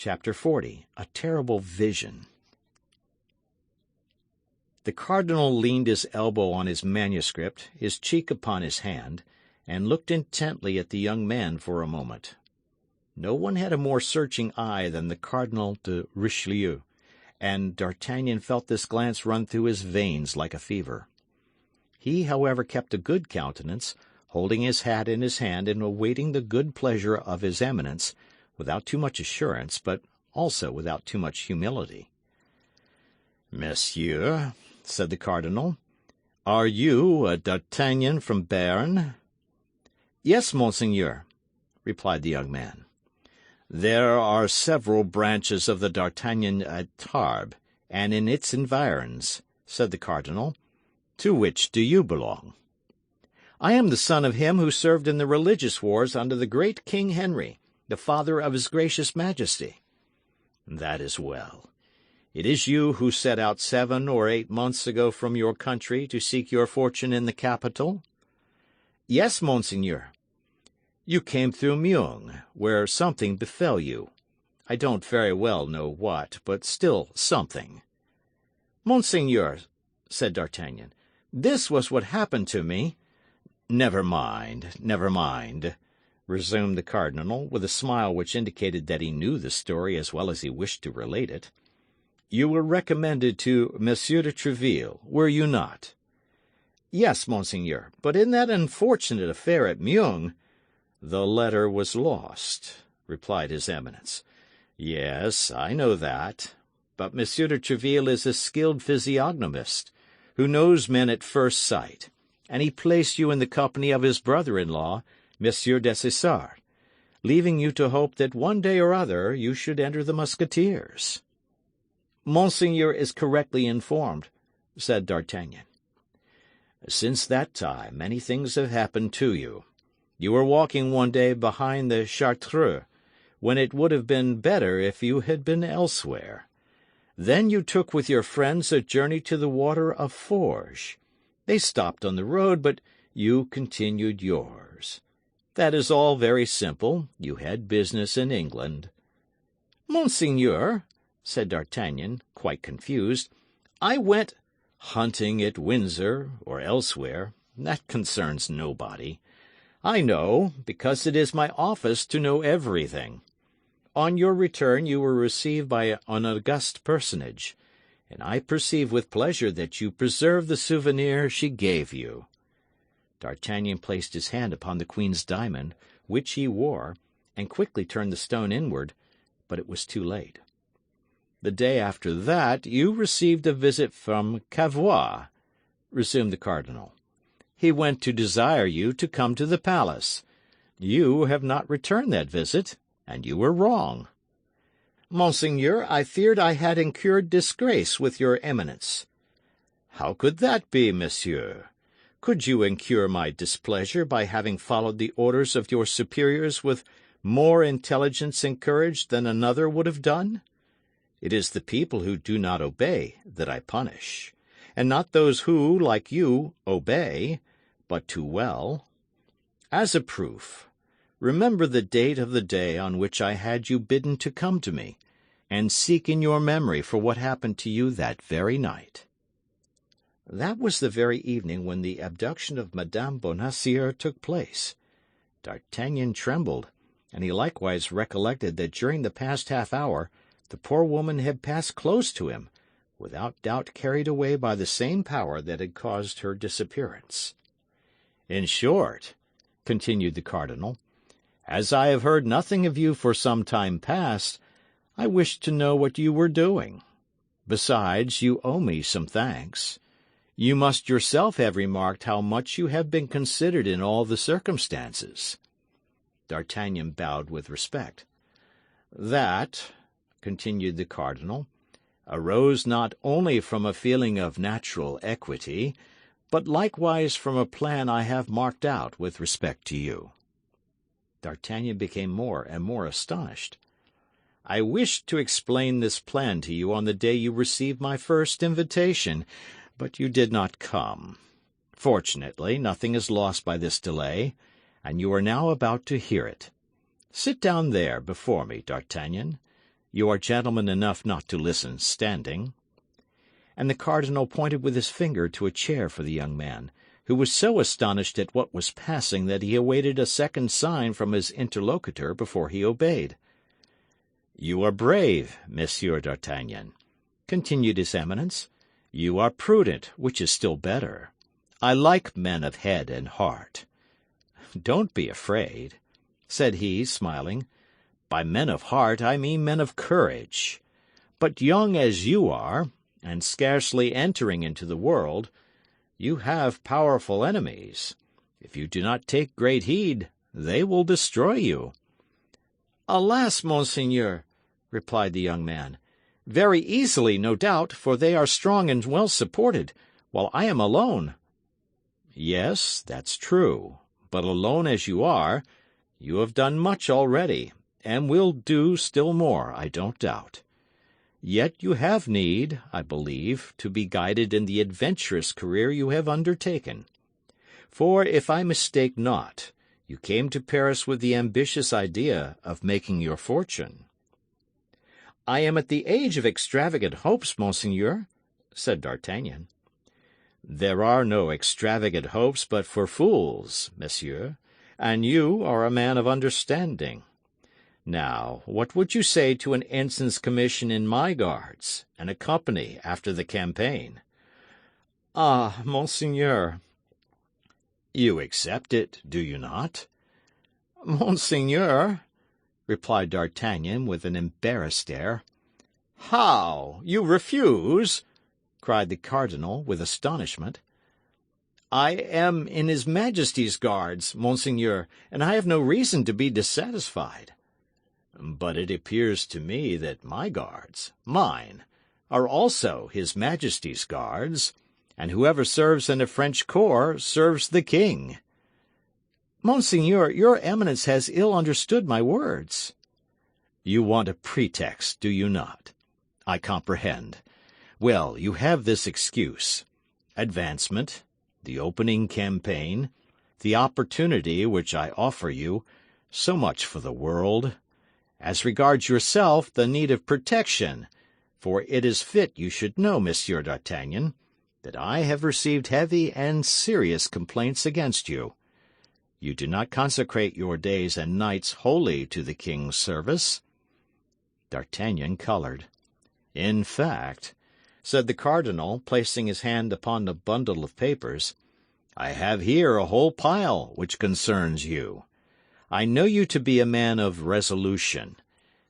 Chapter 40. A Terrible Vision. The cardinal leaned his elbow on his manuscript, his cheek upon his hand, and looked intently at the young man for a moment. No one had a more searching eye than the Cardinal de Richelieu, and D'Artagnan felt this glance run through his veins like a fever. He, however, kept a good countenance, holding his hat in his hand and awaiting the good pleasure of his Eminence, without too much assurance, but also without too much humility. "Monsieur," said the cardinal, "are you a D'Artagnan from Béarn?" "Yes, monseigneur," replied the young man. "There are several branches of the D'Artagnan at Tarbes, and in its environs," said the cardinal. "To which do you belong?" "I am the son of him who served in the religious wars under the great King Henry, the father of his gracious majesty." "That is well. It is you who set out 7 or 8 months ago from your country to seek your fortune in the capital?" "Yes, monseigneur." "You came through Meung, where something befell you. I don't very well know what, but still something." "Monseigneur," said D'Artagnan, "this was what happened to me." Never mind," resumed the cardinal, with a smile which indicated that he knew the story as well as he wished to relate it. "You were recommended to Monsieur de Tréville, were you not?" "Yes, monseigneur, but in that unfortunate affair at Meung—" "The letter was lost," replied his Eminence. "Yes, I know that. But Monsieur de Tréville is a skilled physiognomist, who knows men at first sight, and he placed you in the company of his brother-in-law, Monsieur Dessessart, leaving you to hope that one day or other you should enter the Musketeers." "Monseigneur is correctly informed," said D'Artagnan. "Since that time many things have happened to you. You were walking one day behind the Chartreux, when it would have been better if you had been elsewhere. Then you took with your friends a journey to the water of Forges. They stopped on the road, but you continued yours. That is all very simple. You had business in England." "Monseigneur," said D'Artagnan, quite confused, "I went—" "Hunting at Windsor, or elsewhere, that concerns nobody. I know, because it is my office to know everything. On your return you were received by an august personage, and I perceive with pleasure that you preserve the souvenir she gave you." D'Artagnan placed his hand upon the queen's diamond, which he wore, and quickly turned the stone inward, but it was too late. "The day after that you received a visit from Cavois," resumed the cardinal. "He went to desire you to come to the palace. You have not returned that visit, and you were wrong." "Monseigneur, I feared I had incurred disgrace with your Eminence." "How could that be, monsieur? Could you incur my displeasure by having followed the orders of your superiors with more intelligence and courage than another would have done? It is the people who do not obey that I punish, and not those who, like you, obey, but too well. As a proof, remember the date of the day on which I had you bidden to come to me, and seek in your memory for what happened to you that very night." That was the very evening when the abduction of Madame Bonacieux took place. D'Artagnan trembled, and he likewise recollected that during the past half-hour the poor woman had passed close to him, without doubt carried away by the same power that had caused her disappearance. "In short," continued the cardinal, "as I have heard nothing of you for some time past, I wished to know what you were doing. Besides, you owe me some thanks. You must yourself have remarked how much you have been considered in all the circumstances." D'Artagnan bowed with respect. "That," continued the cardinal, "arose not only from a feeling of natural equity, but likewise from a plan I have marked out with respect to you." D'Artagnan became more and more astonished. "I wished to explain this plan to you on the day you received my first invitation, but you did not come. Fortunately, nothing is lost by this delay, and you are now about to hear it. Sit down there before me, D'Artagnan. You are gentleman enough not to listen standing." And the cardinal pointed with his finger to a chair for the young man, who was so astonished at what was passing that he awaited a second sign from his interlocutor before he obeyed. "You are brave, Monsieur d'Artagnan," continued his Eminence. "You are prudent, which is still better. I like men of head and heart. Don't be afraid," said he, smiling. "By men of heart I mean men of courage. But young as you are, and scarcely entering into the world, you have powerful enemies. If you do not take great heed, they will destroy you." "Alas, monseigneur," replied the young man, "very easily, no doubt, for they are strong and well supported, while I am alone." "Yes, that's true. But alone as you are, you have done much already, and will do still more, I don't doubt. Yet you have need, I believe, to be guided in the adventurous career you have undertaken. For, if I mistake not, you came to Paris with the ambitious idea of making your fortune." "I am at the age of extravagant hopes, monseigneur," said D'Artagnan. "There are no extravagant hopes but for fools, monsieur, and you are a man of understanding. Now, what would you say to an ensign's commission in my guards, and a company after the campaign?" "Ah, monseigneur!" "You accept it, do you not?" "Monseigneur," replied D'Artagnan with an embarrassed air. "How! You refuse?" cried the cardinal, with astonishment. "I am in His Majesty's guards, monseigneur, and I have no reason to be dissatisfied." "But it appears to me that my guards, mine, are also His Majesty's guards, and whoever serves in a French corps serves the king." "Monseigneur, your Eminence has ill understood my words." "You want a pretext, do you not? I comprehend. Well, you have this excuse: advancement, the opening campaign, the opportunity which I offer you, so much for the world. As regards yourself, the need of protection, for it is fit you should know, Monsieur d'Artagnan, that I have received heavy and serious complaints against you. You do not consecrate your days and nights wholly to the king's service." D'Artagnan coloured. "In fact," said the cardinal, placing his hand upon a bundle of papers, "I have here a whole pile which concerns you. I know you to be a man of resolution,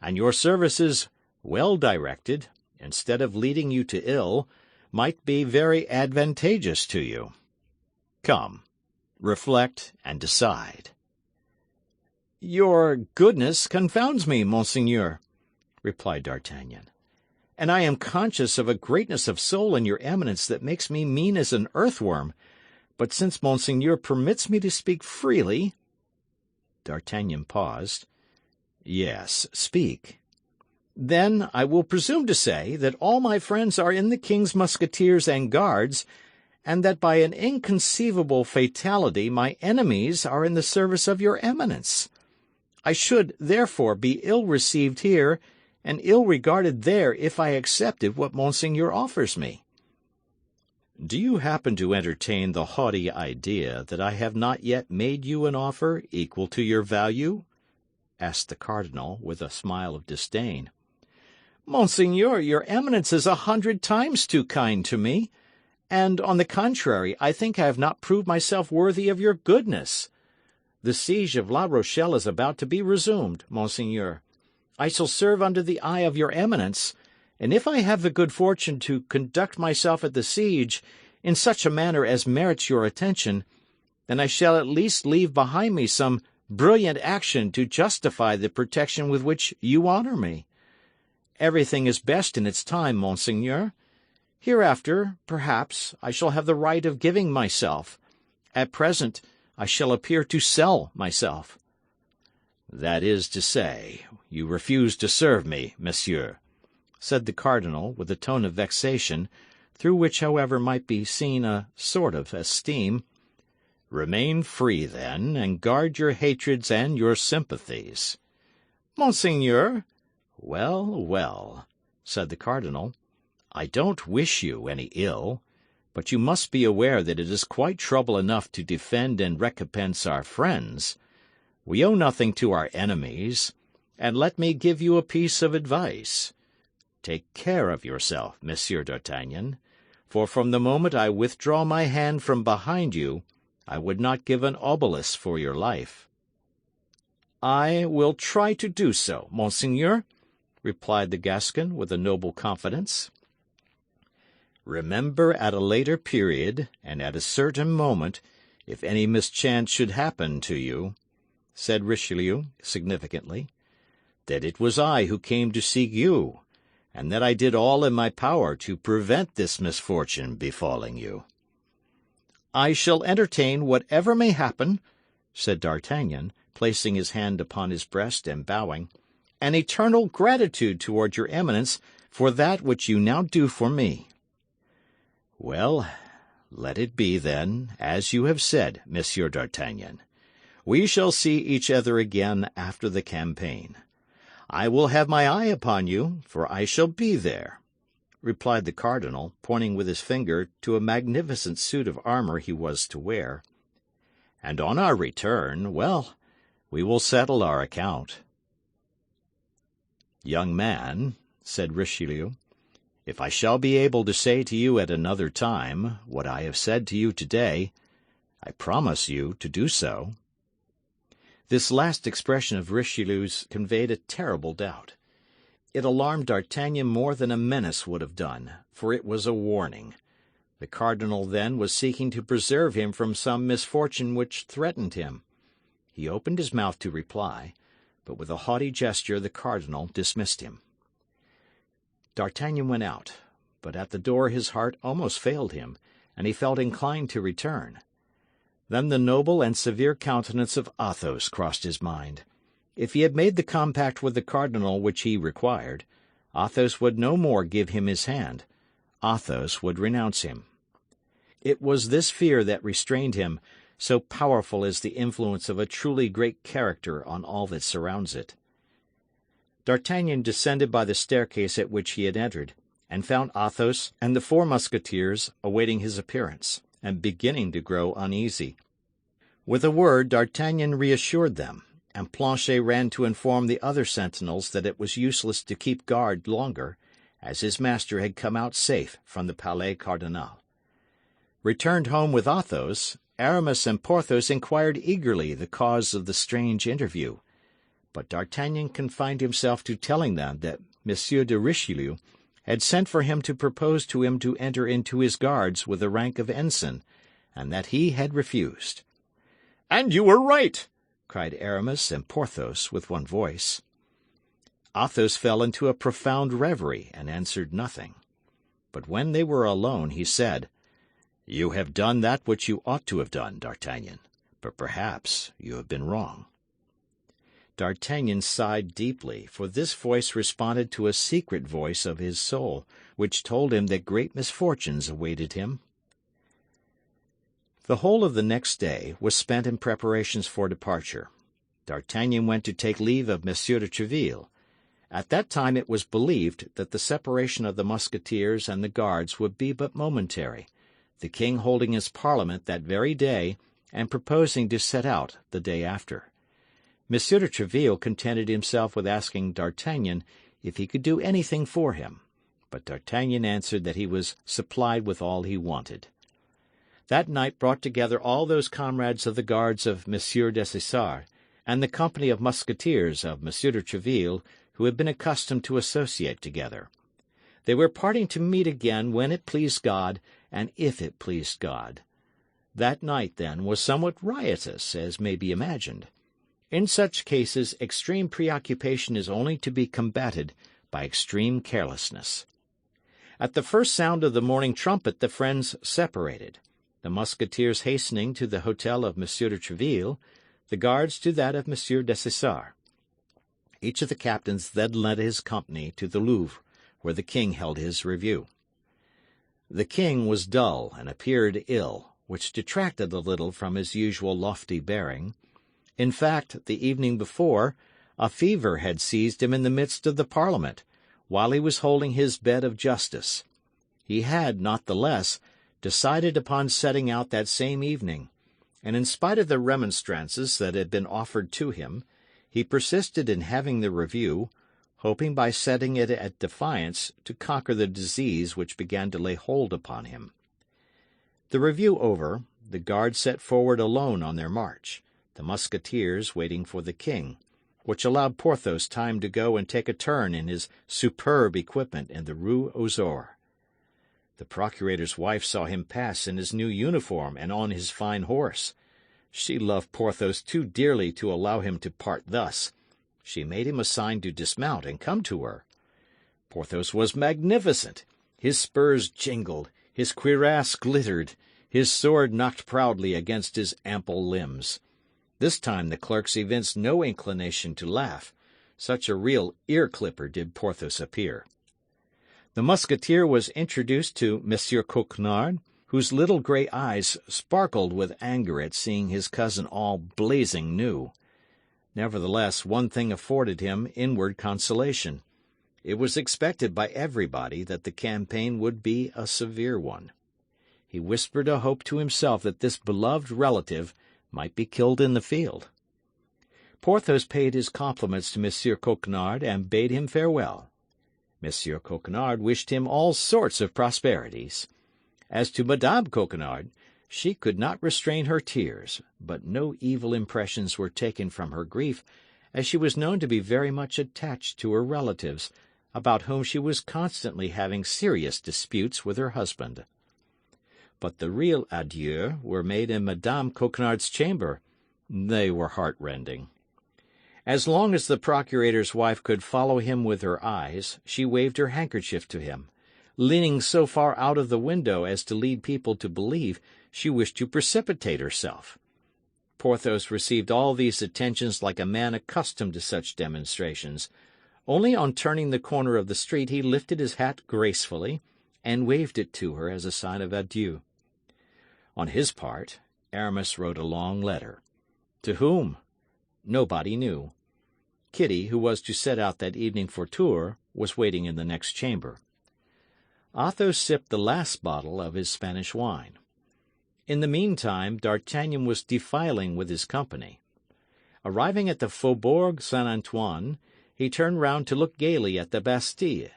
and your services, well directed, instead of leading you to ill, might be very advantageous to you. Come, reflect and decide." "Your goodness confounds me, monseigneur," replied D'Artagnan, "and I am conscious of a greatness of soul in your Eminence that makes me mean as an earthworm. But since monseigneur permits me to speak freely—" D'Artagnan paused. "Yes, speak." "Then I will presume to say that all my friends are in the king's Musketeers and Guards, and that by an inconceivable fatality my enemies are in the service of your Eminence. I should, therefore, be ill received here and ill regarded there if I accepted what monseigneur offers me." "Do you happen to entertain the haughty idea that I have not yet made you an offer equal to your value?" asked the cardinal, with a smile of disdain. "Monseigneur, your Eminence is 100 times too kind to me, and, on the contrary, I think I have not proved myself worthy of your goodness. The siege of La Rochelle is about to be resumed, monseigneur. I shall serve under the eye of your Eminence, and if I have the good fortune to conduct myself at the siege in such a manner as merits your attention, then I shall at least leave behind me some brilliant action to justify the protection with which you honour me. Everything is best in its time, monseigneur. Hereafter, perhaps, I shall have the right of giving myself. At present, I shall appear to sell myself." "That is to say, you refuse to serve me, monsieur," said the cardinal, with a tone of vexation, through which, however, might be seen a sort of esteem. "Remain free, then, and guard your hatreds and your sympathies." "Monseigneur, "Well, well," said the cardinal, "I don't wish you any ill, but you must be aware that it is quite trouble enough to defend and recompense our friends. We owe nothing to our enemies, and let me give you a piece of advice. Take care of yourself, Monsieur d'Artagnan, for from the moment I withdraw my hand from behind you, I would not give an obelisk for your life." "I will try to do so, monseigneur," replied the Gascon with a noble confidence. "Remember at a later period, and at a certain moment, if any mischance should happen to you," said Richelieu significantly, "that it was I who came to seek you, and that I did all in my power to prevent this misfortune befalling you." "I shall entertain, whatever may happen," said D'Artagnan, placing his hand upon his breast and bowing, "an eternal gratitude toward your Eminence for that which you now do for me." "Well, let it be, then, as you have said, Monsieur d'Artagnan. We shall see each other again after the campaign. I will have my eye upon you, for I shall be there," replied the cardinal, pointing with his finger to a magnificent suit of armour he was to wear. "And on our return, well, we will settle our account." "Young man," said Richelieu, "if I shall be able to say to you at another time what I have said to you today, I promise you to do so." This last expression of Richelieu's conveyed a terrible doubt. It alarmed D'Artagnan more than a menace would have done, for it was a warning. The cardinal, then, was seeking to preserve him from some misfortune which threatened him. He opened his mouth to reply, but with a haughty gesture the cardinal dismissed him. D'Artagnan went out, but at the door his heart almost failed him, and he felt inclined to return. Then the noble and severe countenance of Athos crossed his mind. If he had made the compact with the cardinal which he required, Athos would no more give him his hand. Athos would renounce him. It was this fear that restrained him, so powerful is the influence of a truly great character on all that surrounds it. D'Artagnan descended by the staircase at which he had entered, and found Athos and the four Musketeers awaiting his appearance, and beginning to grow uneasy. With a word D'Artagnan reassured them, and Planchet ran to inform the other sentinels that it was useless to keep guard longer, as his master had come out safe from the Palais Cardinal. Returned home with Athos, Aramis and Porthos inquired eagerly the cause of the strange interview, but D'Artagnan confined himself to telling them that Monsieur de Richelieu had sent for him to propose to him to enter into his guards with the rank of ensign, and that he had refused. "And you were right!" cried Aramis and Porthos with one voice. Athos fell into a profound reverie and answered nothing. But when they were alone, he said, "You have done that which you ought to have done, D'Artagnan, but perhaps you have been wrong." D'Artagnan sighed deeply, for this voice responded to a secret voice of his soul, which told him that great misfortunes awaited him. The whole of the next day was spent in preparations for departure. D'Artagnan went to take leave of Monsieur de Tréville. At that time it was believed that the separation of the Musketeers and the Guards would be but momentary, the king holding his parliament that very day and proposing to set out the day after. Monsieur de Tréville contented himself with asking D'Artagnan if he could do anything for him, but D'Artagnan answered that he was supplied with all he wanted. That night brought together all those comrades of the guards of Monsieur Dessessart and the company of Musketeers of Monsieur de Tréville who had been accustomed to associate together. They were parting to meet again when it pleased God, and if it pleased God. That night, then, was somewhat riotous, as may be imagined. In such cases, extreme preoccupation is only to be combated by extreme carelessness. At the first sound of the morning trumpet, the friends separated, the Musketeers hastening to the hotel of Monsieur de Tréville, the Guards to that of Monsieur Dessessart. Each of the captains then led his company to the Louvre, where the king held his review. The king was dull and appeared ill, which detracted a little from his usual lofty bearing. In fact, the evening before, A fever had seized him in the midst of the Parliament, while he was holding his bed of justice. He had, not the less, decided upon setting out that same evening, and in spite of the remonstrances that had been offered to him, he persisted in having the review, hoping by setting it at defiance to conquer the disease which began to lay hold upon him. The review over, the Guard set forward alone on their march, the Musketeers waiting for the king, which allowed Porthos time to go and take a turn in his superb equipment in the Rue aux Ours. The procurator's wife saw him pass in his new uniform and on his fine horse. She loved Porthos too dearly to allow him to part thus. She made him a sign to dismount and come to her. Porthos was magnificent. His spurs jingled, his cuirass glittered, his sword knocked proudly against his ample limbs. This time the clerks evinced no inclination to laugh. Such a real ear-clipper did Porthos appear. The Musketeer was introduced to Monsieur Coquenard, whose little grey eyes sparkled with anger at seeing his cousin all blazing new. Nevertheless, one thing afforded him inward consolation. It was expected by everybody that the campaign would be a severe one. He whispered a hope to himself that this beloved relative might be killed in the field. Porthos paid his compliments to Monsieur Coquenard and bade him farewell. Monsieur Coquenard wished him all sorts of prosperities. As to Madame Coquenard, she could not restrain her tears, but no evil impressions were taken from her grief, as she was known to be very much attached to her relatives, about whom she was constantly having serious disputes with her husband. But the real adieux were made in Madame Coquenard's chamber. They were heart-rending. As long as the procurator's wife could follow him with her eyes, she waved her handkerchief to him, leaning so far out of the window as to lead people to believe she wished to precipitate herself. Porthos received all these attentions like a man accustomed to such demonstrations. Only on turning the corner of the street he lifted his hat gracefully and waved it to her as a sign of adieu. On his part, Aramis wrote a long letter. To whom? Nobody knew. Kitty, who was to set out that evening for Tours, was waiting in the next chamber. Athos sipped the last bottle of his Spanish wine. In the meantime, D'Artagnan was defiling with his company. Arriving at the Faubourg Saint-Antoine, he turned round to look gaily at the Bastille.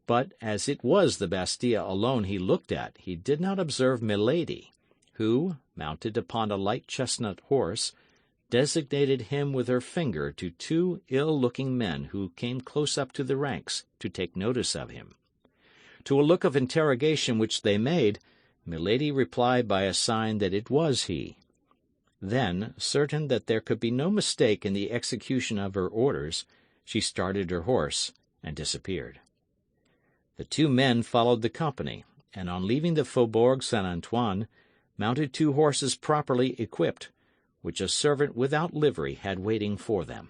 But as it was the Bastille alone he looked at, he did not observe Milady, who, mounted upon a light chestnut horse, designated him with her finger to two ill-looking men who came close up to the ranks to take notice of him. To a look of interrogation which they made, Milady replied by a sign that it was he. Then, certain that there could be no mistake in the execution of her orders, she started her horse and disappeared. The two men followed the company, and on leaving the Faubourg Saint-Antoine, mounted two horses properly equipped, which a servant without livery had waiting for them.